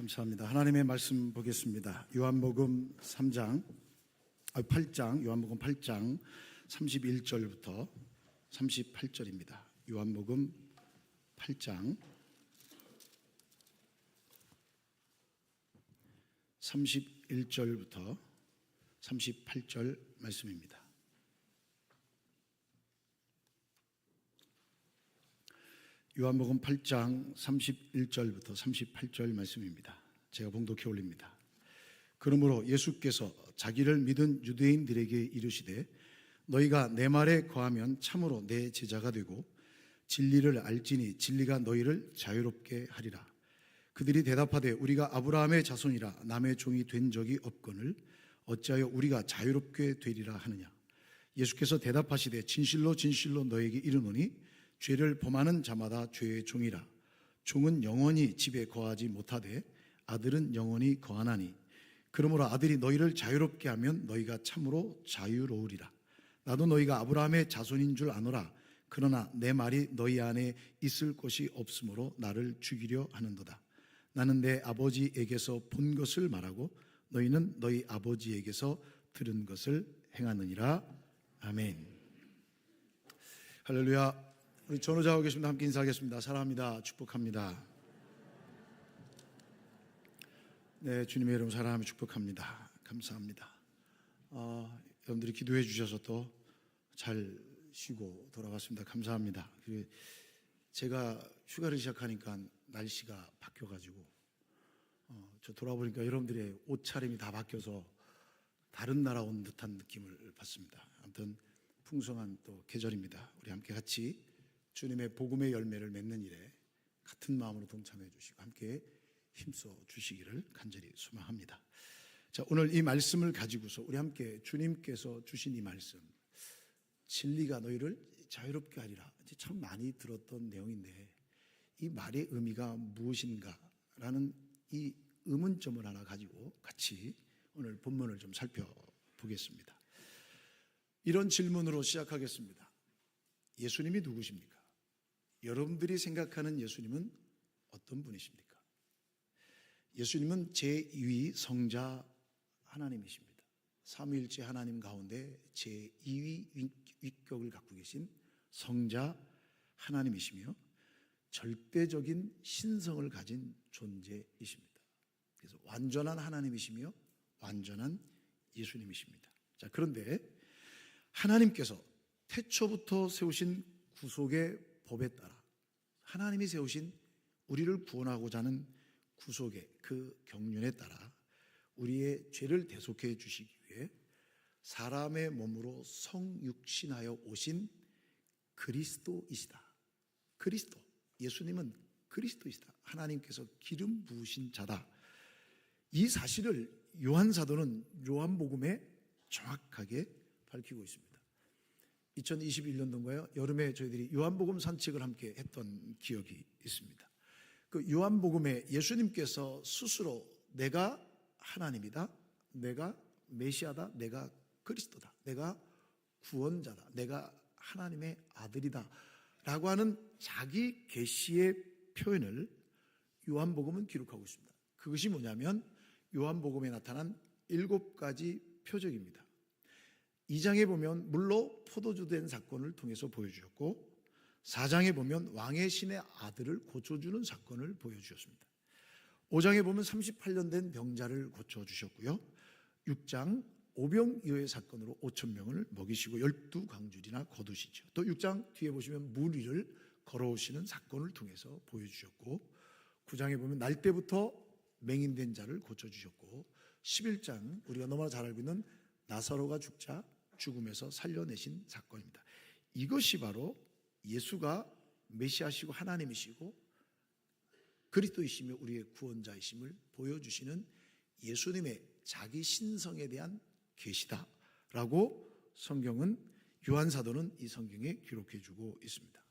감사합니다. 하나님의 말씀 보겠습니다. 요한복음 8장, 요한복음 8장 31절부터 38절입니다. 요한복음 8장 31절부터 38절 말씀입니다. 요한복음 8장 31절부터 38절 말씀입니다. 제가 봉독해 올립니다. 그러므로 예수께서 자기를 믿은 유대인들에게 이르시되 너희가 내 말에 거하면 참으로 내 제자가 되고 진리를 알지니 진리가 너희를 자유롭게 하리라. 그들이 대답하되 우리가 아브라함의 자손이라 남의 종이 된 적이 없거늘 어찌하여 우리가 자유롭게 되리라 하느냐. 예수께서 대답하시되 진실로 진실로 너희에게 이르노니 죄를 범하는 자마다 죄의 종이라. 종은 영원히 집에 거하지 못하되 아들은 영원히 거하나니 그러므로 아들이 너희를 자유롭게 하면 너희가 참으로 자유로우리라. 나도 너희가 아브라함의 자손인 줄 아노라. 그러나 내 말이 너희 안에 있을 것이 없으므로 나를 죽이려 하는도다. 나는 내 아버지에게서 본 것을 말하고 너희는 너희 아버지에게서 들은 것을 행하느니라. 아멘. 할렐루야. 우리 전우자하고 계십니다. 함께 인사하겠습니다. 사랑합니다. 축복합니다. 네, 주님의 이름 사랑하며 축복합니다. 감사합니다. 여러분들이 기도해 주셔서 또 잘 쉬고 돌아왔습니다. 감사합니다. 제가 휴가를 시작하니까 날씨가 바뀌어가지고 저 돌아보니까 여러분들의 옷차림이 다 바뀌어서 다른 나라 온 듯한 느낌을 받습니다. 아무튼 풍성한 또 계절입니다. 우리 함께 같이 주님의 복음의 열매를 맺는 일에 같은 마음으로 동참해 주시고 함께 힘써 주시기를 간절히 소망합니다. 자, 오늘 이 말씀을 가지고서 우리 함께 주님께서 주신 이 말씀, 진리가 너희를 자유롭게 하리라. 참 많이 들었던 내용인데 이 말의 의미가 무엇인가라는 이 의문점을 하나 가지고 같이 오늘 본문을 좀 살펴보겠습니다. 이런 질문으로 시작하겠습니다. 예수님이 누구십니까? 여러분들이 생각하는 예수님은 어떤 분이십니까? 예수님은 제2위 성자 하나님이십니다. 삼위일체 하나님 가운데 제2위 위격을 갖고 계신 성자 하나님이시며 절대적인 신성을 가진 존재이십니다. 그래서 완전한 하나님이시며 완전한 예수님이십니다. 자, 그런데 하나님께서 태초부터 세우신 구속의 법에 따라 하나님이 세우신 우리를 구원하고자 하는 구속의 그 경륜에 따라 우리의 죄를 대속해 주시기 위해 사람의 몸으로 성육신하여 오신 그리스도이시다. 그리스도, 예수님은 그리스도이시다. 하나님께서 기름 부으신 자다. 이 사실을 요한 사도는 요한복음에 정확하게 밝히고 있습니다. 2021년도인가요? 여름에 저희들이 요한복음 산책을 함께 했던 기억이 있습니다. 그 요한복음에 예수님께서 스스로 내가 하나님이다, 내가 메시아다, 내가 그리스도다, 내가 구원자다, 내가 하나님의 아들이다 라고 하는 자기 계시의 표현을 요한복음은 기록하고 있습니다. 그것이 뭐냐면 요한복음에 나타난 7가지 표적입니다. 2장에 보면 물로 포도주 된 사건을 통해서 보여주셨고 4장에 보면 왕의 신의 아들을 고쳐주는 사건을 보여주셨습니다. 5장에 보면 38년 된 병자를 고쳐주셨고요. 6장 오병이어의 사건으로 5,000명을 먹이시고 12광줄이나 거두시죠. 또 6장 뒤에 보시면 물 위를 걸어오시는 사건을 통해서 보여주셨고 9장에 보면 날 때부터 맹인된 자를 고쳐주셨고 11장 우리가 너무나 잘 알고 있는 나사로가 죽자 죽음에서 살려내신 사건입니다. 이것이 바로 예수가 메시아시고 하나님이시고 그리스도이시며 우리의 구원자이심을 보여주시는 예수님의 자기 신성에 대한 계시다라고 성경은 요한 사도는 이 성경에 기록해주고 있습니다.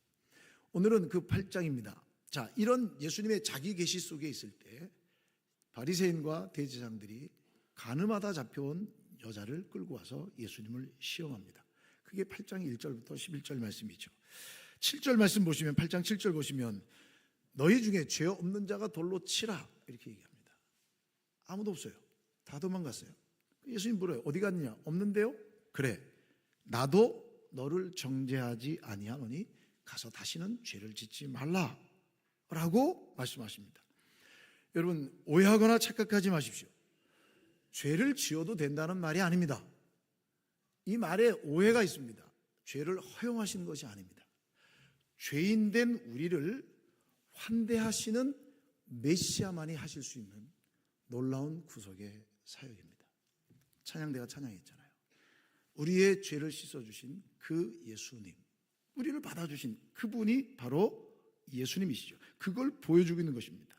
오늘은 그 8장입니다. 자, 이런 예수님의 자기 계시 속에 있을 때 바리새인과 대제사장들이 가늠하다 잡혀온 여자를 끌고 와서 예수님을 시험합니다. 그게 8장 1절부터 11절 말씀이죠. 7절 말씀 보시면 8장 7절 보시면 너희 중에 죄 없는 자가 돌로 치라 이렇게 얘기합니다. 아무도 없어요. 다 도망갔어요. 예수님 물어요. 어디 갔느냐? 없는데요? 그래, 나도 너를 정죄하지 아니하노니 가서 다시는 죄를 짓지 말라 라고 말씀하십니다. 여러분, 오해하거나 착각하지 마십시오. 죄를 지어도 된다는 말이 아닙니다. 이 말에 오해가 있습니다. 죄를 허용하시는 것이 아닙니다. 죄인된 우리를 환대하시는 메시아만이 하실 수 있는 놀라운 구속의 사역입니다. 찬양대가 찬양했잖아요. 우리의 죄를 씻어주신 그 예수님, 우리를 받아주신 그분이 바로 예수님이시죠. 그걸 보여주고 있는 것입니다.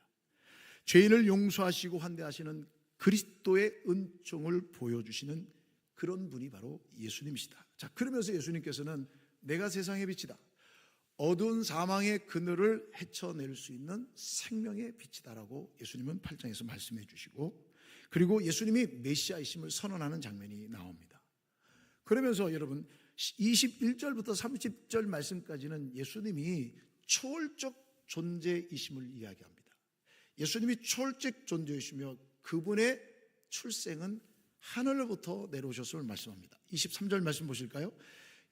죄인을 용서하시고 환대하시는 그리스도의 은총을 보여주시는 그런 분이 바로 예수님이시다. 자, 그러면서 예수님께서는 내가 세상의 빛이다, 어두운 사망의 그늘을 헤쳐낼 수 있는 생명의 빛이다라고 예수님은 8장에서 말씀해 주시고, 그리고 예수님이 메시아이심을 선언하는 장면이 나옵니다. 그러면서 여러분 21절부터 30절 말씀까지는 예수님이 초월적 존재이심을 이야기합니다. 예수님이 초월적 존재이시며 그분의 출생은 하늘로부터 내려오셨음을 말씀합니다. 23절 말씀 보실까요?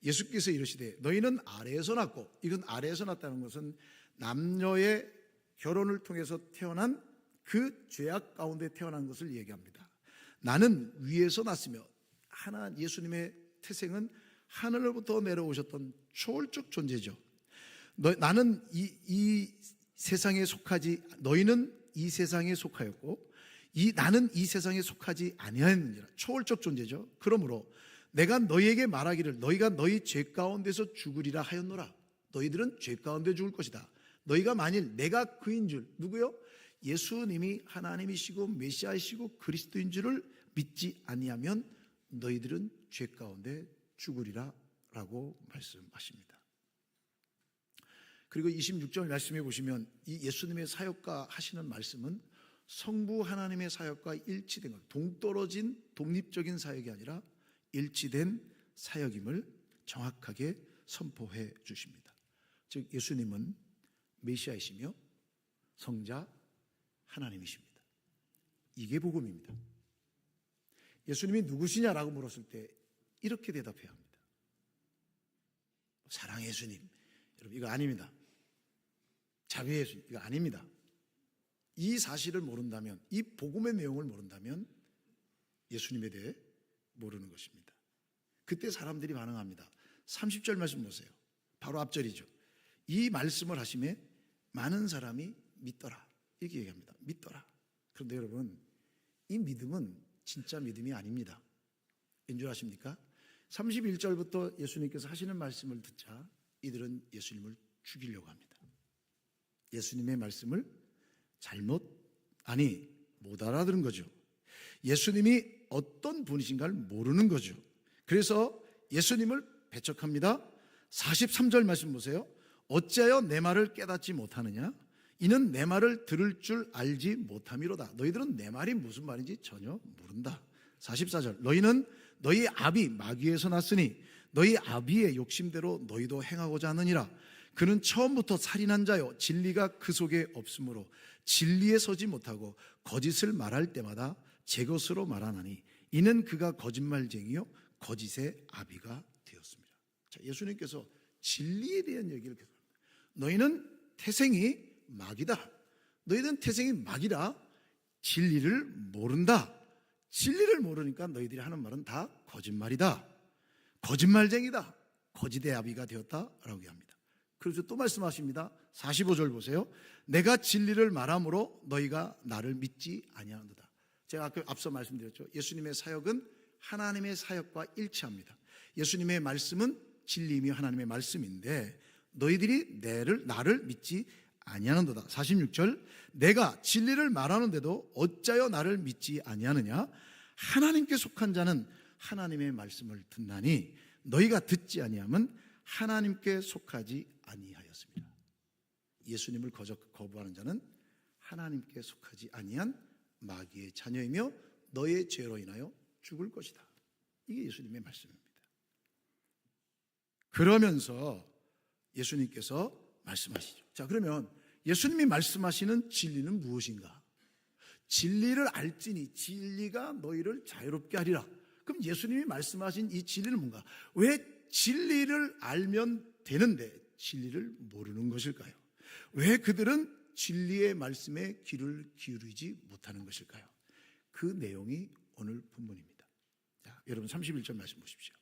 예수께서 이르시되 너희는 아래에서 났고, 이건 아래에서 났다는 것은 남녀의 결혼을 통해서 태어난 그 죄악 가운데 태어난 것을 얘기합니다. 나는 위에서 났으며, 예수님의 태생은 하늘로부터 내려오셨던 초월적 존재죠. 나는 이 세상에 속하지, 너희는 이 세상에 속하였고 나는 이 세상에 속하지 아니하였느니라. 초월적 존재죠. 그러므로 내가 너희에게 말하기를 너희가 너희 죄 가운데서 죽으리라 하였노라. 너희들은 죄 가운데 죽을 것이다. 너희가 만일 내가 그인 줄, 누구요? 예수님이 하나님이시고 메시아이시고 그리스도인 줄을 믿지 아니하면 너희들은 죄 가운데 죽으리라 라고 말씀하십니다. 그리고 26절 말씀해 보시면 이 예수님의 사역과 하시는 말씀은 성부 하나님의 사역과 일치된 것, 동떨어진 독립적인 사역이 아니라 일치된 사역임을 정확하게 선포해 주십니다. 즉 예수님은 메시아이시며 성자 하나님이십니다. 이게 복음입니다. 예수님이 누구시냐라고 물었을 때 이렇게 대답해야 합니다. 사랑의 예수님, 여러분 이거 아닙니다. 자비의 예수님, 이거 아닙니다. 이 사실을 모른다면, 이 복음의 내용을 모른다면 예수님에 대해 모르는 것입니다. 그때 사람들이 반응합니다. 30절 말씀 보세요. 바로 앞절이죠. 이 말씀을 하심에 많은 사람이 믿더라, 이렇게 얘기합니다. 믿더라. 그런데 여러분, 이 믿음은 진짜 믿음이 아닙니다. 인 줄 아십니까? 31절부터 예수님께서 하시는 말씀을 듣자 이들은 예수님을 죽이려고 합니다. 예수님의 말씀을 못 알아들은 거죠. 예수님이 어떤 분이신가를 모르는 거죠. 그래서 예수님을 배척합니다. 43절 말씀 보세요. 어찌하여 내 말을 깨닫지 못하느냐? 이는 내 말을 들을 줄 알지 못함이로다. 너희들은 내 말이 무슨 말인지 전혀 모른다. 44절 너희는 너희 아비 마귀에서 났으니 너희 아비의 욕심대로 너희도 행하고자 하느니라. 그는 처음부터 살인한 자요 진리가 그 속에 없으므로 진리에 서지 못하고 거짓을 말할 때마다 제 것으로 말하나니 이는 그가 거짓말쟁이요 거짓의 아비가 되었습니다. 자, 예수님께서 진리에 대한 얘기를 계속합니다. 너희는 태생이 마귀다. 너희는 태생이 마귀다. 진리를 모른다. 진리를 모르니까 너희들이 하는 말은 다 거짓말이다. 거짓말쟁이다. 거짓의 아비가 되었다라고 합니다. 그래서 또 말씀하십니다. 45절 보세요. 내가 진리를 말함으로 너희가 나를 믿지 아니하노라. 제가 앞서 말씀드렸죠. 예수님의 사역은 하나님의 사역과 일치합니다. 예수님의 말씀은 진리이며 하나님의 말씀인데 너희들이 나를 믿지 아니하는도다. 46절 내가 진리를 말하는데도 어찌하여 나를 믿지 아니하느냐? 하나님께 속한 자는 하나님의 말씀을 듣나니 너희가 듣지 아니하면 하나님께 속하지 아니하였습니다. 예수님을 거부하는 자는 하나님께 속하지 아니한 마귀의 자녀이며 너의 죄로 인하여 죽을 것이다. 이게 예수님의 말씀입니다. 그러면서 예수님께서 말씀하시죠. 자, 그러면 예수님이 말씀하시는 진리는 무엇인가? 진리를 알지니 진리가 너희를 자유롭게 하리라. 그럼 예수님이 말씀하신 이 진리는 뭔가? 왜 진리를 알면 되는데 진리를 모르는 것일까요? 왜 그들은 진리의 말씀에 귀를 기울이지 못하는 것일까요? 그 내용이 오늘 본문입니다. 자, 여러분 31절 말씀 보십시오.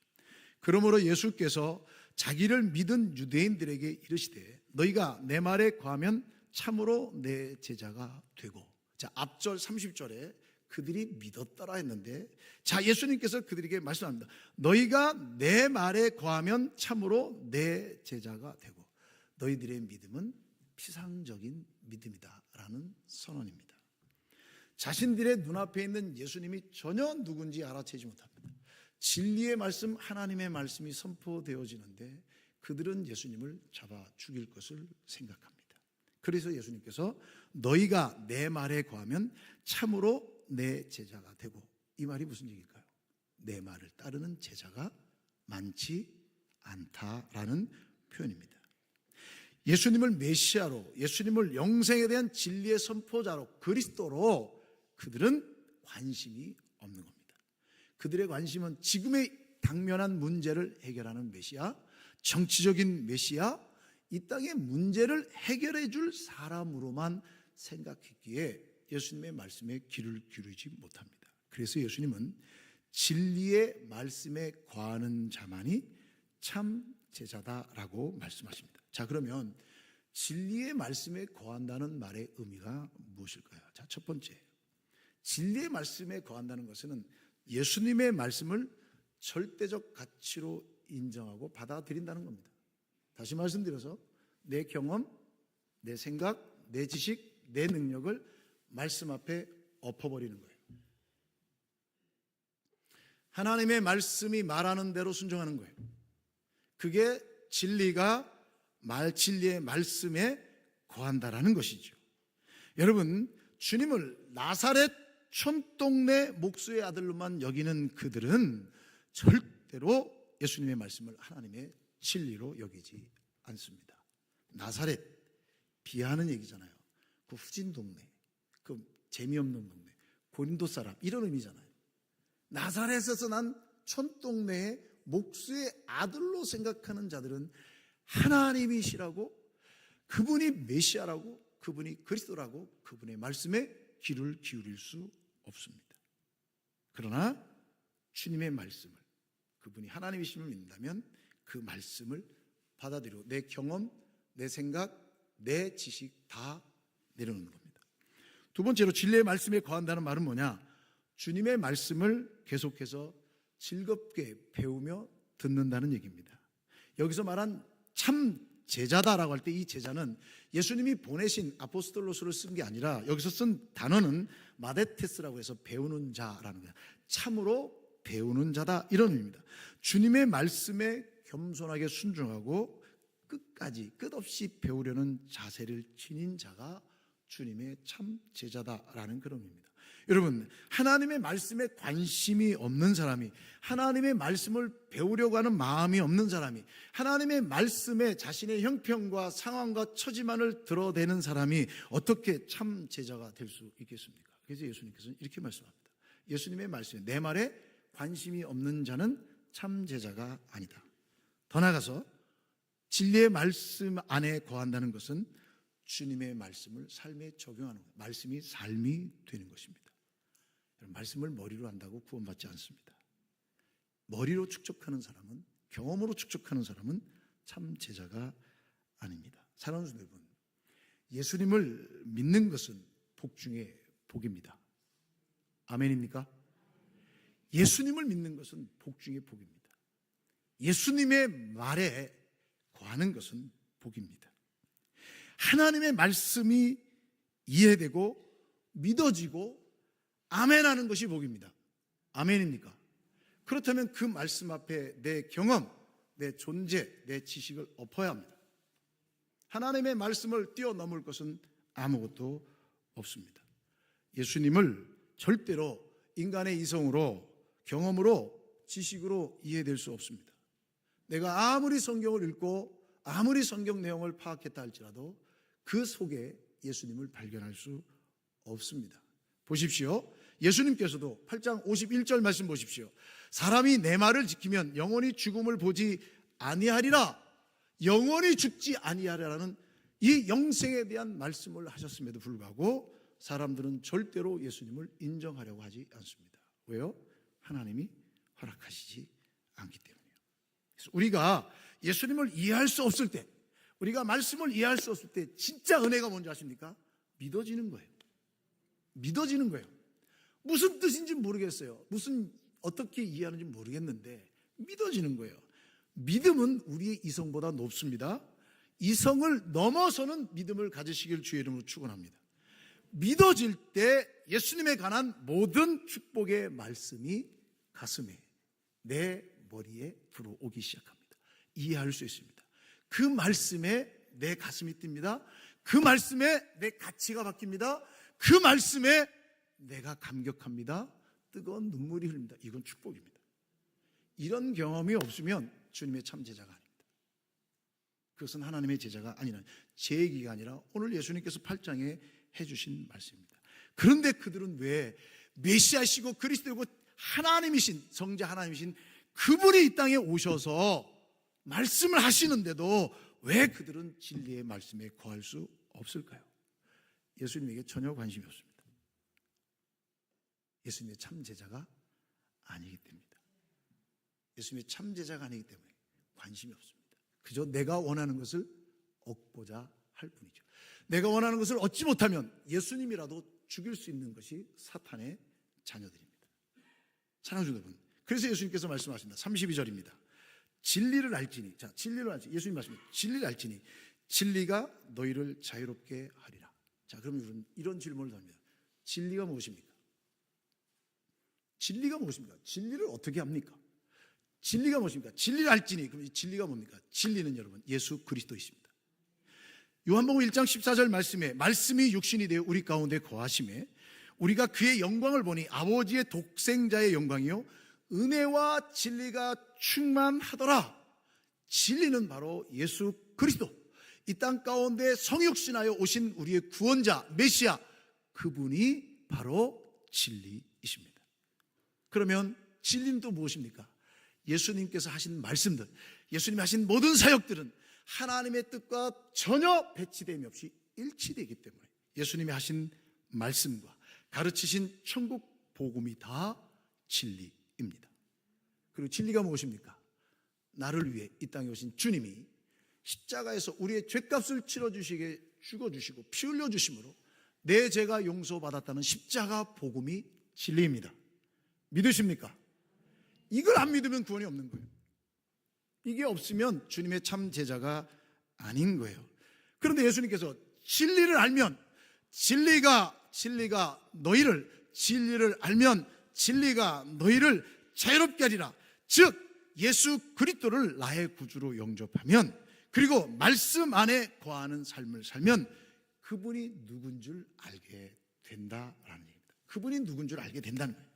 그러므로 예수께서 자기를 믿은 유대인들에게 이르시되 너희가 내 말에 거하면 참으로 내 제자가 되고. 자, 앞절 30절에 그들이 믿었더라 했는데, 자, 예수님께서 그들에게 말씀합니다. 너희가 내 말에 거하면 참으로 내 제자가 되고 너희들의 믿음은 피상적인 믿음이다 라는 선언입니다. 자신들의 눈앞에 있는 예수님이 전혀 누군지 알아채지 못합니다. 진리의 말씀, 하나님의 말씀이 선포되어지는데 그들은 예수님을 잡아 죽일 것을 생각합니다. 그래서 예수님께서 너희가 내 말에 거하면 참으로 내 제자가 되고, 이 말이 무슨 얘기일까요? 내 말을 따르는 제자가 많지 않다라는 표현입니다. 예수님을 메시아로, 예수님을 영생에 대한 진리의 선포자로, 그리스도로 그들은 관심이 없는 겁니다. 그들의 관심은 지금의 당면한 문제를 해결하는 메시아, 정치적인 메시아, 이 땅의 문제를 해결해 줄 사람으로만 생각했기에 예수님의 말씀에 귀를 기울이지 못합니다. 그래서 예수님은 진리의 말씀에 거하는 자만이 참 제자다라고 말씀하십니다. 자, 그러면 진리의 말씀에 거한다는 말의 의미가 무엇일까요? 자, 첫 번째, 진리의 말씀에 거한다는 것은 예수님의 말씀을 절대적 가치로 인정하고 받아들인다는 겁니다. 다시 말씀드려서 내 경험, 내 생각, 내 지식, 내 능력을 말씀 앞에 엎어버리는 거예요. 하나님의 말씀이 말하는 대로 순종하는 거예요. 그게 진리가 진리의 말씀에 거한다라는 것이죠. 여러분, 주님을 나사렛 촌동네 목수의 아들로만 여기는 그들은 절대로 예수님의 말씀을 하나님의 진리로 여기지 않습니다. 나사렛, 비하하는 얘기잖아요. 그 후진 동네, 그 재미없는 동네, 고린도 사람, 이런 의미잖아요. 나사렛에서 난 촌동네의 목수의 아들로 생각하는 자들은 하나님이시라고, 그분이 메시아라고, 그분이 그리스도라고 그분의 말씀에 귀를 기울일 수 없습니다. 그러나 주님의 말씀을, 그분이 하나님이심을 믿는다면 그 말씀을 받아들이고 내 경험, 내 생각, 내 지식 다 내려놓는 겁니다. 두 번째로 진리의 말씀에 거한다는 말은 뭐냐? 주님의 말씀을 계속해서 즐겁게 배우며 듣는다는 얘기입니다. 여기서 말한 참 제자다라고 할 때 이 제자는 예수님이 보내신 아포스톨로스를 쓴 게 아니라 여기서 쓴 단어는 마데테스라고 해서 배우는 자라는 거예요. 참으로 배우는 자다, 이런 의미입니다. 주님의 말씀에 겸손하게 순종하고 끝까지 끝없이 배우려는 자세를 지닌 자가 주님의 참 제자다라는 그런 의미입니다. 여러분, 하나님의 말씀에 관심이 없는 사람이, 하나님의 말씀을 배우려고 하는 마음이 없는 사람이, 하나님의 말씀에 자신의 형편과 상황과 처지만을 드러대는 사람이 어떻게 참 제자가 될 수 있겠습니까? 그래서 예수님께서는 이렇게 말씀합니다. 예수님의 말씀에, 내 말에 관심이 없는 자는 참 제자가 아니다. 더 나아가서 진리의 말씀 안에 거한다는 것은 주님의 말씀을 삶에 적용하는 거예요. 말씀이 삶이 되는 것입니다. 말씀을 머리로 한다고 구원받지 않습니다. 머리로 축적하는 사람은, 경험으로 축적하는 사람은 참 제자가 아닙니다. 사랑하는 여러분, 예수님을 믿는 것은 복 중에 복입니다. 아멘입니까? 예수님을 믿는 것은 복 중에 복입니다. 예수님의 말에 거하는 것은 복입니다. 하나님의 말씀이 이해되고 믿어지고 아멘하는 것이 복입니다. 아멘입니까? 그렇다면 그 말씀 앞에 내 경험, 내 존재, 내 지식을 엎어야 합니다. 하나님의 말씀을 뛰어넘을 것은 아무것도 없습니다. 예수님을 절대로 인간의 이성으로, 경험으로, 지식으로 이해될 수 없습니다. 내가 아무리 성경을 읽고 아무리 성경 내용을 파악했다 할지라도 그 속에 예수님을 발견할 수 없습니다. 보십시오. 예수님께서도 8장 51절 말씀 보십시오. 사람이 내 말을 지키면 영원히 죽음을 보지 아니하리라. 영원히 죽지 아니하리라는 이 영생에 대한 말씀을 하셨음에도 불구하고 사람들은 절대로 예수님을 인정하려고 하지 않습니다. 왜요? 하나님이 허락하시지 않기 때문이에요. 그래서 우리가 예수님을 이해할 수 없을 때, 우리가 말씀을 이해할 수 없을 때 진짜 은혜가 뭔지 아십니까? 믿어지는 거예요. 믿어지는 거예요. 무슨 뜻인지 모르겠어요. 어떻게 이해하는지 모르겠는데 믿어지는 거예요. 믿음은 우리의 이성보다 높습니다. 이성을 넘어서는 믿음을 가지시길 주의 이름으로 축원합니다. 믿어질 때 예수님에 관한 모든 축복의 말씀이 가슴에, 내 머리에 들어오기 시작합니다. 이해할 수 있습니다. 그 말씀에 내 가슴이 뜁니다. 그 말씀에 내 가치가 바뀝니다. 그 말씀에 내가 감격합니다. 뜨거운 눈물이 흐릅니다. 이건 축복입니다. 이런 경험이 없으면 주님의 참 제자가 아닙니다. 그것은 하나님의 제자가 아니라 제 얘기가 아니라 오늘 예수님께서 8장에 해주신 말씀입니다. 그런데 그들은 왜 메시아시고 그리스도이고 하나님이신, 성자 하나님이신 그분이 이 땅에 오셔서 말씀을 하시는데도 왜 그들은 진리의 말씀에 거할 수 없을까요? 예수님에게 전혀 관심이 없습니다. 예수님의 참 제자가 아니기 때문입니다. 예수님의 참 제자가 아니기 때문에 관심이 없습니다. 그저 내가 원하는 것을 얻고자 할 뿐이죠. 내가 원하는 것을 얻지 못하면 예수님이라도 죽일 수 있는 것이 사탄의 자녀들입니다. 사랑하는 여러분, 그래서 예수님께서 말씀하십니다. 32절입니다. 진리를 알지니, 자, 진리를 알지, 예수님 말씀입니다. 진리를 알지니 진리가 너희를 자유롭게 하리라. 자, 그러면 이런 질문을 듭니다. 진리가 무엇입니까? 진리가 무엇입니까? 진리를 어떻게 합니까? 진리가 무엇입니까? 진리를 알지니, 그럼 이 진리가 뭡니까? 진리는 여러분 예수 그리스도이십니다. 요한복음 1장 14절 말씀에 말씀이 육신이 되어 우리 가운데 거하심에 우리가 그의 영광을 보니 아버지의 독생자의 영광이요 은혜와 진리가 충만하더라. 진리는 바로 예수 그리스도, 이 땅 가운데 성육신하여 오신 우리의 구원자 메시아, 그분이 바로 진리이십니다. 그러면 진리는 또 무엇입니까? 예수님께서 하신 말씀들, 예수님이 하신 모든 사역들은 하나님의 뜻과 전혀 배치됨이 없이 일치되기 때문에 예수님이 하신 말씀과 가르치신 천국 복음이 다 진리입니다. 그리고 진리가 무엇입니까? 나를 위해 이 땅에 오신 주님이 십자가에서 우리의 죄값을 치러주시게 죽어주시고 피 흘려주심으로 내 죄가 용서받았다는 십자가 복음이 진리입니다. 믿으십니까? 이걸 안 믿으면 구원이 없는 거예요. 이게 없으면 주님의 참 제자가 아닌 거예요. 그런데 예수님께서 진리를 알면 진리가 너희를 자유롭게 하리라. 즉 예수 그리스도를 나의 구주로 영접하면, 그리고 말씀 안에 거하는 삶을 살면 그분이 누군 줄 알게 된다라는 얘기입니다. 그분이 누군 줄 알게 된다는 거예요.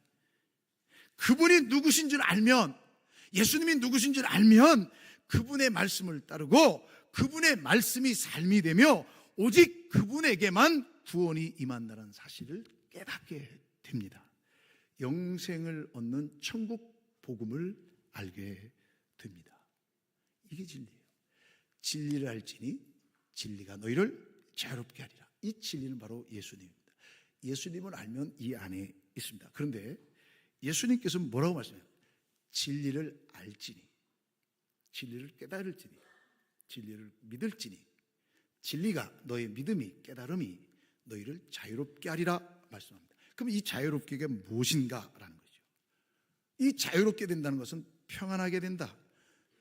그분이 누구신 줄 알면, 예수님이 누구신 줄 알면 그분의 말씀을 따르고 그분의 말씀이 삶이 되며 오직 그분에게만 구원이 임한다는 사실을 깨닫게 됩니다. 영생을 얻는 천국 복음을 알게 됩니다. 이게 진리예요. 진리를 알지니 진리가 너희를 자유롭게 하리라. 이 진리는 바로 예수님입니다. 예수님을 알면 이 안에 있습니다. 그런데 예수님께서 뭐라고 말씀해요? 진리를 알지니, 진리를 깨달을지니, 진리를 믿을지니, 진리가 너의 믿음이, 깨달음이 너희를 자유롭게 하리라 말씀합니다. 그럼 이 자유롭게가 무엇인가라는 거죠. 이 자유롭게 된다는 것은 평안하게 된다,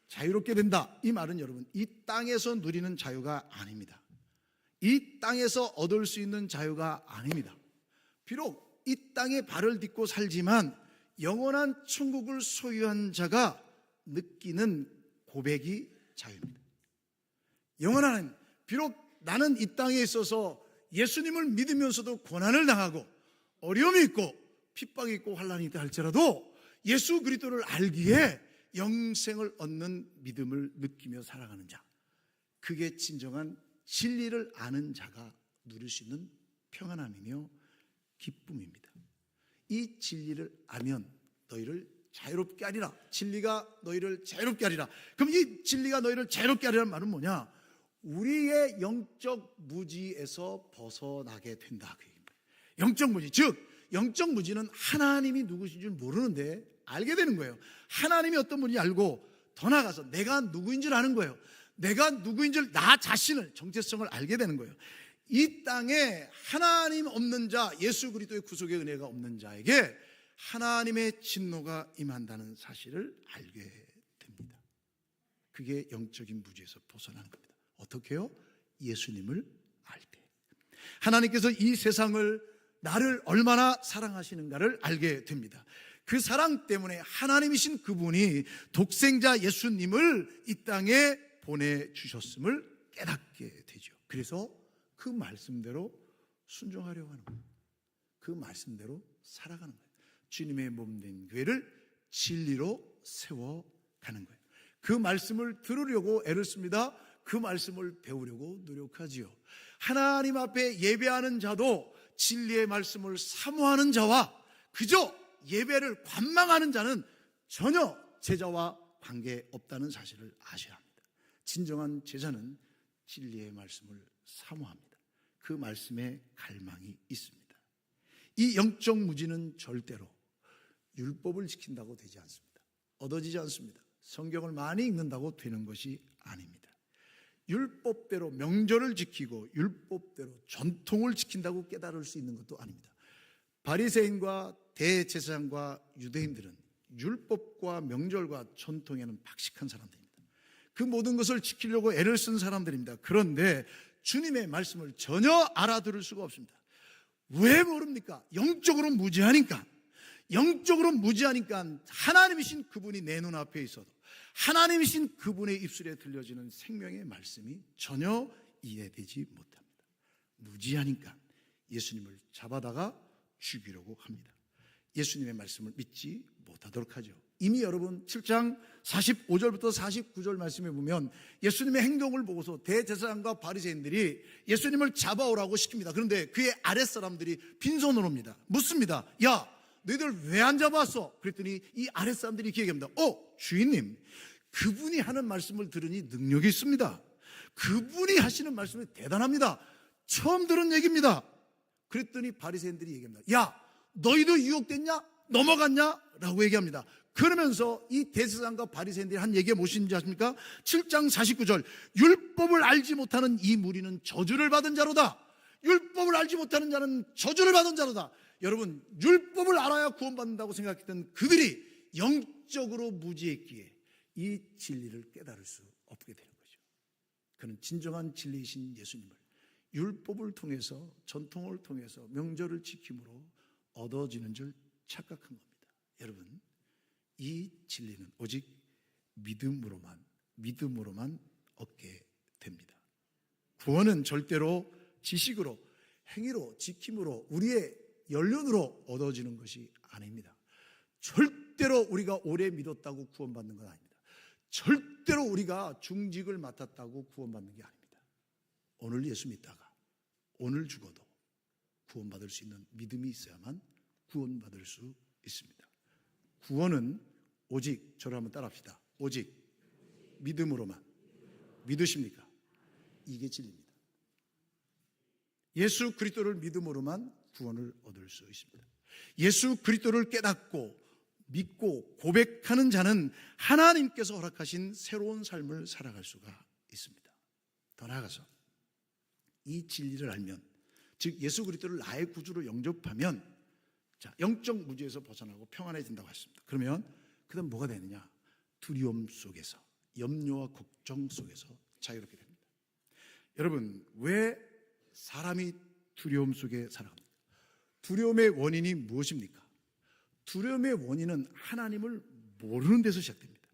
자유롭게 된다. 이 말은 여러분 이 땅에서 누리는 자유가 아닙니다. 이 땅에서 얻을 수 있는 자유가 아닙니다. 비록 이 땅에 발을 딛고 살지만 영원한 천국을 소유한 자가 느끼는 고백이 자유입니다. 영원한, 비록 나는 이 땅에 있어서 예수님을 믿으면서도 고난을 당하고 어려움이 있고 핍박이 있고 환난이 있다 할지라도 예수 그리스도를 알기에 영생을 얻는 믿음을 느끼며 살아가는 자, 그게 진정한 진리를 아는 자가 누릴 수 있는 평안함이며 기쁨입니다. 이 진리를 알면 너희를 자유롭게 하리라. 진리가 너희를 자유롭게 하리라. 그럼 이 진리가 너희를 자유롭게 하리라는 말은 뭐냐? 우리의 영적 무지에서 벗어나게 된다, 그 얘기입니다. 영적 무지, 즉 영적 무지는 하나님이 누구신 줄 모르는데 알게 되는 거예요. 하나님이 어떤 분인지 알고 더 나아가서 내가 누구인 줄 아는 거예요. 내가 누구인 줄, 나 자신을, 정체성을 알게 되는 거예요. 이 땅에 하나님 없는 자, 예수 그리스도의 구속의 은혜가 없는 자에게 하나님의 진노가 임한다는 사실을 알게 됩니다. 그게 영적인 무지에서 벗어나는 겁니다. 어떻게요? 예수님을 알 때. 하나님께서 이 세상을, 나를 얼마나 사랑하시는가를 알게 됩니다. 그 사랑 때문에 하나님이신 그분이 독생자 예수님을 이 땅에 보내주셨음을 깨닫게 되죠. 그래서 그 말씀대로 순종하려고 하는 거예요. 그 말씀대로 살아가는 거예요. 주님의 몸된 교회를 진리로 세워가는 거예요. 그 말씀을 들으려고 애를 씁니다. 그 말씀을 배우려고 노력하지요. 하나님 앞에 예배하는 자도 진리의 말씀을 사모하는 자와 그저 예배를 관망하는 자는 전혀 제자와 관계없다는 사실을 아셔야 합니다. 진정한 제자는 진리의 말씀을 사모합니다. 그 말씀에 갈망이 있습니다. 이 영적 무지는 절대로 율법을 지킨다고 되지 않습니다. 얻어지지 않습니다. 성경을 많이 읽는다고 되는 것이 아닙니다. 율법대로 명절을 지키고 율법대로 전통을 지킨다고 깨달을 수 있는 것도 아닙니다. 바리새인과 대제사장과 유대인들은 율법과 명절과 전통에는 박식한 사람들입니다. 그 모든 것을 지키려고 애를 쓴 사람들입니다. 그런데 주님의 말씀을 전혀 알아들을 수가 없습니다. 왜 모릅니까? 영적으로 무지하니까. 영적으로 무지하니까 하나님이신 그분이 내 눈앞에 있어도 하나님이신 그분의 입술에 들려지는 생명의 말씀이 전혀 이해되지 못합니다. 무지하니까 예수님을 잡아다가 죽이려고 합니다. 예수님의 말씀을 믿지 못하도록 하죠. 이미 여러분 7장 45절부터 49절 말씀에 보면 예수님의 행동을 보고서 대제사장과 바리새인들이 예수님을 잡아오라고 시킵니다. 그런데 그의 아랫사람들이 빈손으로 옵니다. 묻습니다. 야, 너희들 왜 안 잡아왔어? 그랬더니 이 아랫사람들이 이렇게 얘기합니다. 주인님, 그분이 하는 말씀을 들으니 능력이 있습니다. 그분이 하시는 말씀이 대단합니다. 처음 들은 얘기입니다. 그랬더니 바리새인들이 얘기합니다. 야, 너희도 유혹됐냐? 넘어갔냐? 라고 얘기합니다. 그러면서 이 대제사장과 바리새인들이 한 얘기가 무엇인지 아십니까? 7장 49절, 율법을 알지 못하는 이 무리는 저주를 받은 자로다. 율법을 알지 못하는 자는 저주를 받은 자로다. 여러분, 율법을 알아야 구원받는다고 생각했던 그들이 영적으로 무지했기에 이 진리를 깨달을 수 없게 되는 거죠. 그는 진정한 진리이신 예수님을 율법을 통해서, 전통을 통해서, 명절을 지킴으로 얻어지는 줄 착각한 겁니다. 여러분, 이 진리는 오직 믿음으로만 얻게 됩니다. 구원은 절대로 지식으로, 행위로, 지킴으로, 우리의 연륜으로 얻어지는 것이 아닙니다. 절대로 우리가 오래 믿었다고 구원받는 건 아닙니다. 절대로 우리가 중직을 맡았다고 구원받는 게 아닙니다. 오늘 예수 믿다가 오늘 죽어도 구원받을 수 있는 믿음이 있어야만 구원받을 수 있습니다. 구원은 오직, 저를 한번 따라합시다. 오직 믿음으로만. 믿으십니까? 이게 진리입니다. 예수 그리스도를 믿음으로만 구원을 얻을 수 있습니다. 예수 그리스도를 깨닫고 믿고 고백하는 자는 하나님께서 허락하신 새로운 삶을 살아갈 수가 있습니다. 더 나아가서 이 진리를 알면, 즉 예수 그리스도를 나의 구주로 영접하면 영적 무지에서 벗어나고 평안해진다고 했습니다. 그러면 그다음 뭐가 되느냐? 두려움 속에서, 염려와 걱정 속에서 자유롭게 됩니다. 여러분, 왜 사람이 두려움 속에 살아갑니까? 두려움의 원인이 무엇입니까? 두려움의 원인은 하나님을 모르는 데서 시작됩니다.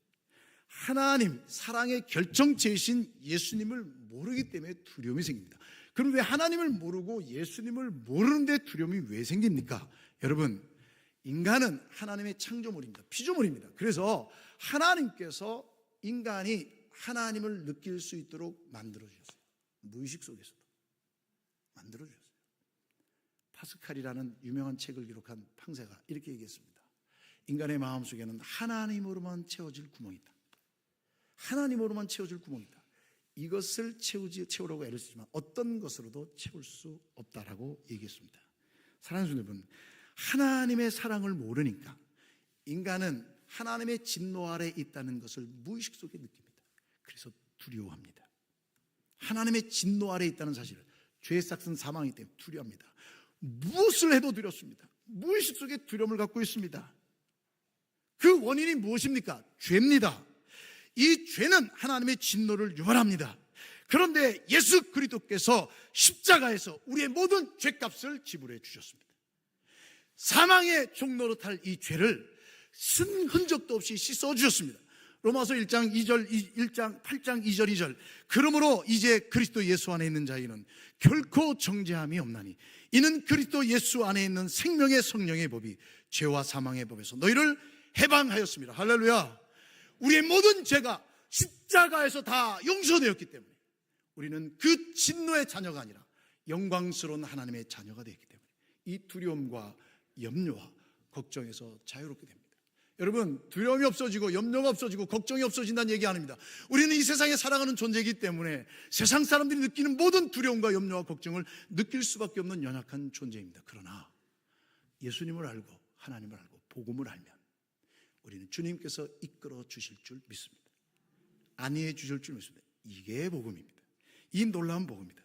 하나님, 사랑의 결정체이신 예수님을 모르기 때문에 두려움이 생깁니다. 그럼 왜 하나님을 모르고 예수님을 모르는데 두려움이 왜 생깁니까? 여러분, 인간은 하나님의 창조물입니다. 피조물입니다. 그래서 하나님께서 인간이 하나님을 느낄 수 있도록 만들어주셨어요. 무의식 속에서도 만들어주셨어요. 파스칼이라는 유명한 책을 기록한 판사가 이렇게 얘기했습니다. 인간의 마음속에는 하나님으로만 채워질 구멍이 있다. 하나님으로만 채워질 구멍이 있다. 이것을 채우려고 애를 쓰지만 어떤 것으로도 채울 수 없다라고 얘기했습니다. 사랑하는 성도 여러분, 하나님의 사랑을 모르니까 인간은 하나님의 진노 아래 있다는 것을 무의식 속에 느낍니다. 그래서 두려워합니다. 하나님의 진노 아래 있다는 사실을, 죄의 싹은 사망이기 때문에 두려워합니다. 무엇을 해도 두렵습니다. 무의식 속에 두려움을 갖고 있습니다. 그 원인이 무엇입니까? 죄입니다. 이 죄는 하나님의 진노를 유발합니다. 그런데 예수 그리스도께서 십자가에서 우리의 모든 죄값을 지불해 주셨습니다. 사망의 종로로 탈 이 죄를 쓴 흔적도 없이 씻어 주셨습니다. 로마서 1장 8장 2절 2절 그러므로 이제 그리스도 예수 안에 있는 자에는 결코 정죄함이 없나니 이는 그리스도 예수 안에 있는 생명의 성령의 법이 죄와 사망의 법에서 너희를 해방하였습니다. 할렐루야. 우리의 모든 죄가 십자가에서 다 용서되었기 때문에 우리는 그 진노의 자녀가 아니라 영광스러운 하나님의 자녀가 되었기 때문에 이 두려움과 염려와 걱정에서 자유롭게 됩니다. 여러분, 두려움이 없어지고 염려가 없어지고 걱정이 없어진다는 얘기 아닙니다. 우리는 이 세상에 살아가는 존재이기 때문에 세상 사람들이 느끼는 모든 두려움과 염려와 걱정을 느낄 수밖에 없는 연약한 존재입니다. 그러나 예수님을 알고 하나님을 알고 복음을 알면 우리는 주님께서 이끌어 주실 줄 믿습니다. 안위해 주실 줄 믿습니다. 이게 복음입니다. 이 놀라운 복음입니다.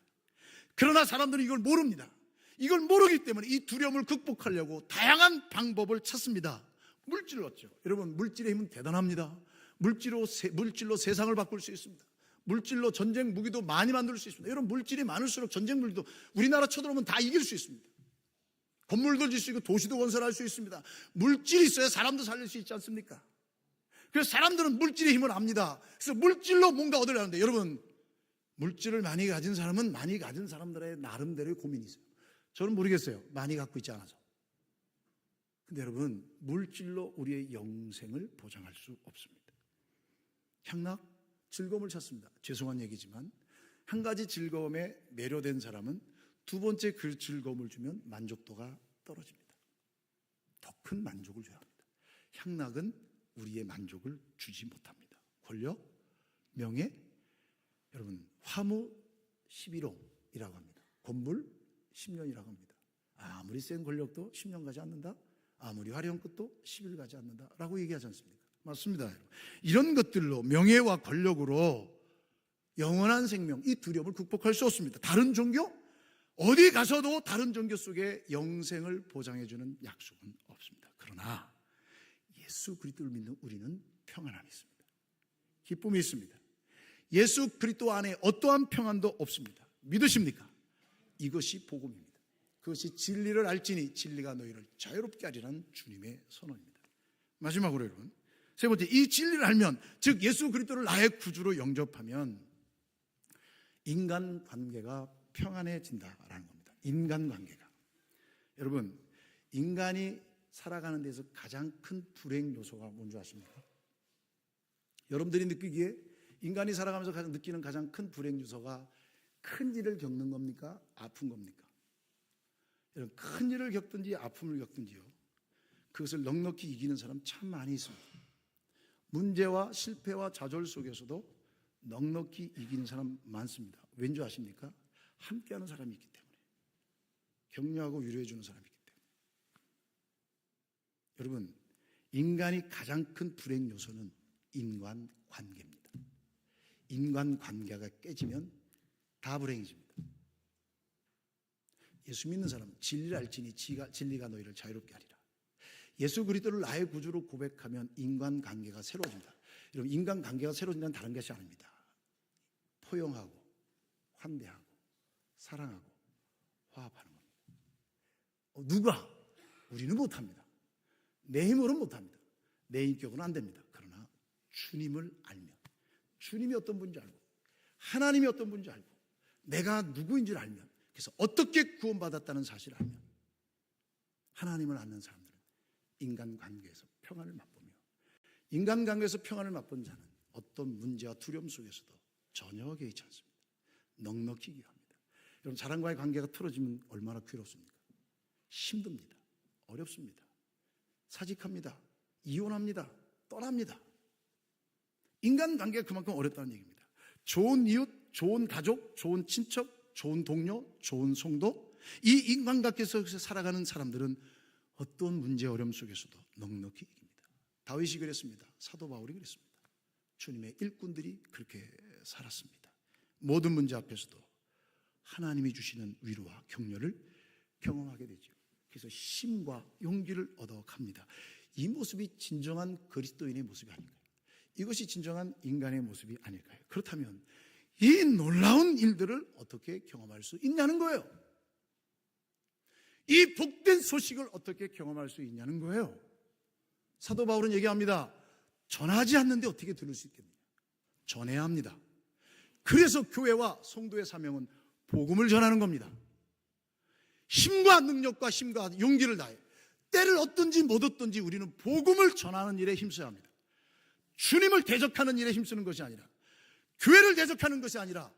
그러나 사람들은 이걸 모릅니다. 이걸 모르기 때문에 이 두려움을 극복하려고 다양한 방법을 찾습니다. 물질을 얻죠. 여러분, 물질의 힘은 대단합니다. 물질로 세상을 바꿀 수 있습니다. 물질로 전쟁 무기도 많이 만들 수 있습니다. 여러분, 물질이 많을수록 전쟁 무기도 우리나라 쳐들어오면 다 이길 수 있습니다. 건물도 질 수 있고 도시도 건설할 수 있습니다. 물질이 있어야 사람도 살릴 수 있지 않습니까? 그래서 사람들은 물질의 힘을 압니다. 그래서 물질로 뭔가 얻으려는데 여러분, 물질을 많이 가진 사람은 많이 가진 사람들의 나름대로의 고민이 있어요. 저는 모르겠어요. 많이 갖고 있지 않아서. 근데 여러분, 물질로 우리의 영생을 보장할 수 없습니다. 향락, 즐거움을 찾습니다. 죄송한 얘기지만 한 가지 즐거움에 매료된 사람은 두 번째 그 즐거움을 주면 만족도가 떨어집니다. 더 큰 만족을 줘야 합니다. 향락은 우리의 만족을 주지 못합니다. 권력, 명예, 여러분 화무 11홍이라고 합니다. 건물 10년이라고 합니다. 아무리 센 권력도 10년 가지 않는다. 아무리 화려한 것도 10일 가지 않는다라고 얘기하지 않습니까? 맞습니다. 여러분. 이런 것들로 명예와 권력으로 영원한 생명, 이 두려움을 극복할 수 없습니다. 다른 종교? 어디 가서도 다른 종교 속에 영생을 보장해주는 약속은 없습니다. 그러나 예수 그리스도를 믿는 우리는 평안함이 있습니다. 기쁨이 있습니다. 예수 그리스도 안에 어떠한 평안도 없습니다. 믿으십니까? 이것이 복음입니다. 그것이 진리를 알지니 진리가 너희를 자유롭게 하리라는 주님의 선언입니다. 마지막으로 여러분, 세 번째, 이 진리를 알면, 즉 예수 그리스도를 나의 구주로 영접하면 인간관계가 평안해진다라는 겁니다. 인간관계가. 여러분, 인간이 살아가는 데서 가장 큰 불행 요소가 뭔지 아십니까? 여러분들이 느끼기에 인간이 살아가면서 느끼는 가장 큰 불행 요소가 큰 일을 겪는 겁니까? 아픈 겁니까? 여러분, 큰 일을 겪든지 아픔을 겪든지요, 그것을 넉넉히 이기는 사람 참 많이 있습니다. 문제와 실패와 좌절 속에서도 넉넉히 이기는 사람 많습니다. 왠지 아십니까? 함께하는 사람이 있기 때문에, 격려하고 위로해 주는 사람이 있기 때문에. 여러분, 인간이 가장 큰 불행 요소는 인간관계입니다. 인간관계가 깨지면 다 불행해집니다. 예수 믿는 사람은 진리를 알지니 진리가 너희를 자유롭게 하리라. 예수 그리스도를 나의 구주로 고백하면 인간관계가 새로워집니다. 여러분, 인간관계가 새로워진다는 다른 것이 아닙니다. 포용하고 환대하고 사랑하고 화합하는 겁니다. 누가? 우리는 못합니다. 내 힘으로는 못합니다. 내 인격으로는 안 됩니다. 그러나 주님을 알면, 주님이 어떤 분인지 알고 하나님이 어떤 분인지 알고 내가 누구인지를 알면, 그래서 어떻게 구원받았다는 사실을 알면, 하나님을 아는 사람들은 인간관계에서 평안을 맛보며, 인간관계에서 평안을 맛본 자는 어떤 문제와 두려움 속에서도 전혀 개의치 않습니다. 넉넉히 기합니다. 여러분, 사람과의 관계가 틀어지면 얼마나 괴롭습니까? 힘듭니다. 어렵습니다. 사직합니다. 이혼합니다. 떠납니다. 인간관계가 그만큼 어렵다는 얘기입니다. 좋은 이웃, 좋은 가족, 좋은 친척, 좋은 동료, 좋은 성도, 이 인간관계 속에서 살아가는 사람들은 어떤 문제 어려움 속에서도 넉넉히 이깁니다. 다윗이 그랬습니다. 사도 바울이 그랬습니다. 주님의 일꾼들이 그렇게 살았습니다. 모든 문제 앞에서도 하나님이 주시는 위로와 격려를 경험하게 되죠. 그래서 힘과 용기를 얻어갑니다. 이 모습이 진정한 그리스도인의 모습이 아닌가요? 이것이 진정한 인간의 모습이 아닐까요? 그렇다면 이 놀라운 일들을 어떻게 경험할 수 있냐는 거예요. 이 복된 소식을 어떻게 경험할 수 있냐는 거예요. 사도 바울은 얘기합니다. 전하지 않는데 어떻게 들을 수 있겠느냐? 전해야 합니다. 그래서 교회와 성도의 사명은 복음을 전하는 겁니다. 힘과 능력과 힘과 용기를 다해 때를 얻든지 못 얻든지 우리는 복음을 전하는 일에 힘써야 합니다. 주님을 대적하는 일에 힘쓰는 것이 아니라, 교회를 대적하는 것이 아니라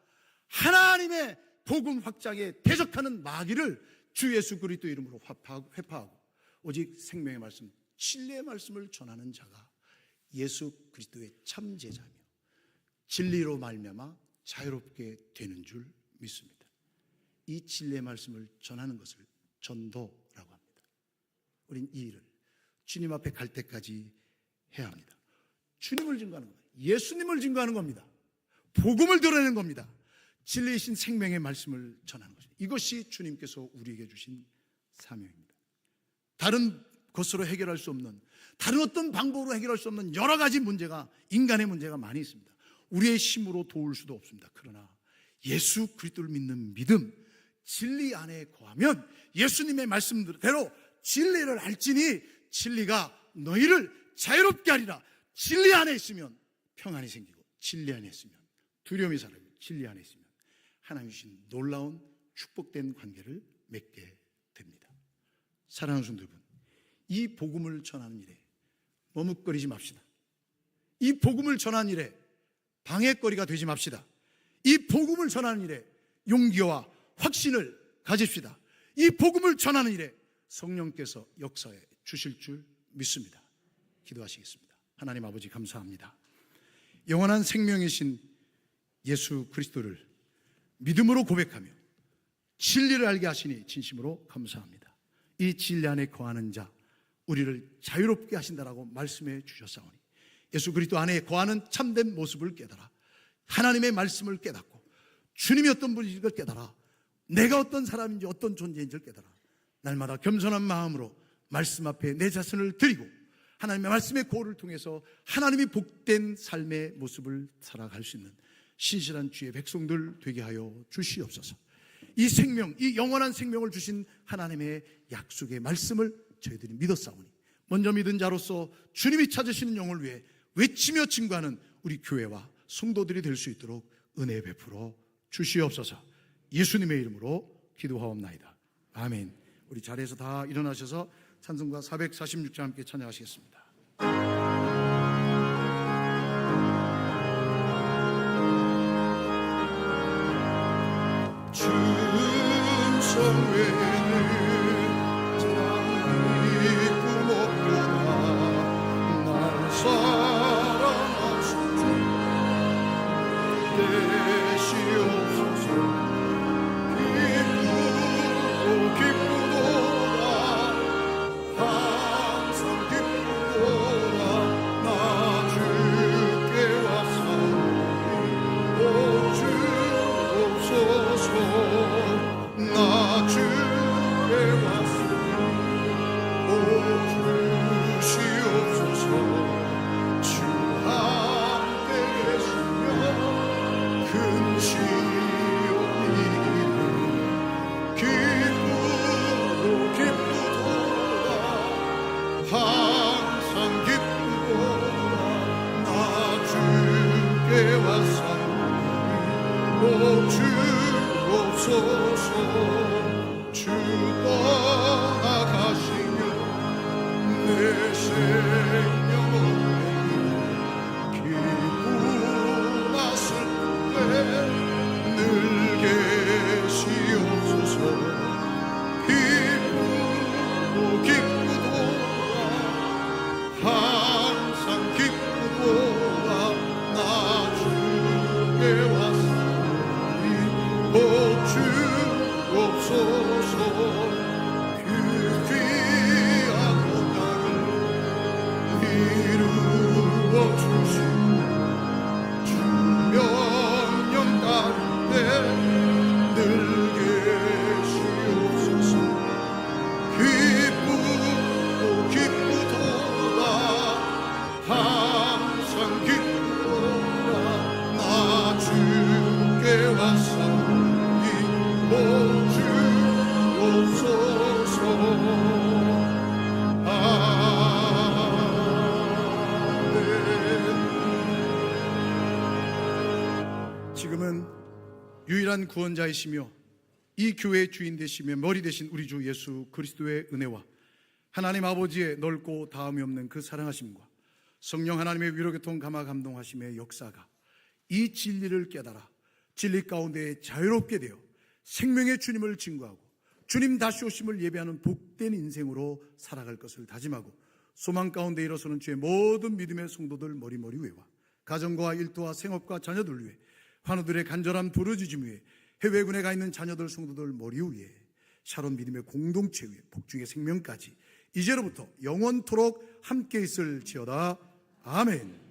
하나님의 복음 확장에 대적하는 마귀를 주 예수 그리스도 이름으로 회파하고 오직 생명의 말씀, 진리의 말씀을 전하는 자가 예수 그리스도의 참 제자며 진리로 말미암아 자유롭게 되는 줄 믿습니다. 이 진리의 말씀을 전하는 것을 전도라고 합니다. 우린 이 일을 주님 앞에 갈 때까지 해야 합니다. 주님을 증거하는 겁니다. 예수님을 증거하는 겁니다. 복음을 드러내는 겁니다. 진리이신 생명의 말씀을 전하는 것입니다. 이것이 주님께서 우리에게 주신 사명입니다. 다른 것으로 해결할 수 없는, 다른 어떤 방법으로 해결할 수 없는 여러 가지 문제가, 인간의 문제가 많이 있습니다. 우리의 힘으로 도울 수도 없습니다. 그러나 예수 그리스도를 믿는 믿음, 진리 안에 거하면 예수님의 말씀대로 진리를 알지니 진리가 너희를 자유롭게 하리라. 진리 안에 있으면 평안이 생기고, 진리 안에 있으면 두려움이 사라지고, 진리 안에 있으면 하나님 주신 놀라운 축복된 관계를 맺게 됩니다. 사랑하는 성도 여러분, 이 복음을 전하는 일에 머뭇거리지 맙시다. 이 복음을 전하는 일에 방해거리가 되지 맙시다. 이 복음을 전하는 일에 용기와 확신을 가집시다. 이 복음을 전하는 일에 성령께서 역사해 주실 줄 믿습니다. 기도하시겠습니다. 하나님 아버지 감사합니다. 영원한 생명이신 예수 그리스도를 믿음으로 고백하며 진리를 알게 하시니 진심으로 감사합니다. 이 진리 안에 거하는 자 우리를 자유롭게 하신다라고 말씀해 주셨사오니 예수 그리스도 안에 거하는 참된 모습을 깨달아 하나님의 말씀을 깨닫고 주님이 어떤 분인지를 깨달아 내가 어떤 사람인지 어떤 존재인지를 깨달아 날마다 겸손한 마음으로 말씀 앞에 내 자신을 드리고 하나님의 말씀의 고를 통해서 하나님이 복된 삶의 모습을 살아갈 수 있는 신실한 주의 백성들 되게 하여 주시옵소서. 이 생명, 이 영원한 생명을 주신 하나님의 약속의 말씀을 저희들이 믿었사오니 먼저 믿은 자로서 주님이 찾으시는 영을 위해 외치며 증거하는 우리 교회와 성도들이 될 수 있도록 은혜 베풀어 주시옵소서. 예수님의 이름으로 기도하옵나이다. 아멘. 우리 자리에서 다 일어나셔서 찬송가 446장 함께 찬양하시겠습니다. 충성 외에는 장이 꿈없구나. 날 사랑하신 주 되시옵소서. 기쁘고 기쁘도다. 항상 기쁘도다. 나 주께 왔사오니 오 주옵소서. 나 주께 왔으니 오 주시옵소서. 주 함께 계시면 근심이 기쁘고 기쁘도다. 항상 기쁘도다. 나 주께 왔사오니 오 주옵소서. 주 떠나가시면 내 생명은 기쁘나 슬프에 늘 계시옵소서. 기쁘나 유일한 구원자이시며 이 교회의 주인 되시며 머리 되신 우리 주 예수 그리스도의 은혜와 하나님 아버지의 넓고 다음이 없는 그 사랑하심과 성령 하나님의 위로교통 감화 감동하심의 역사가 이 진리를 깨달아 진리 가운데 자유롭게 되어 생명의 주님을 증거하고 주님 다시 오심을 예배하는 복된 인생으로 살아갈 것을 다짐하고 소망 가운데 일어서는 주의 모든 믿음의 성도들 머리머리 위에와 가정과 일터와 생업과 자녀들 위에 환우들의 간절한 부르짖음 위에 해외군에 가 있는 자녀들 성도들 머리 위에 샤론 믿음의 공동체 위에 복중의 생명까지 이제로부터 영원토록 함께 있을지어다. 아멘.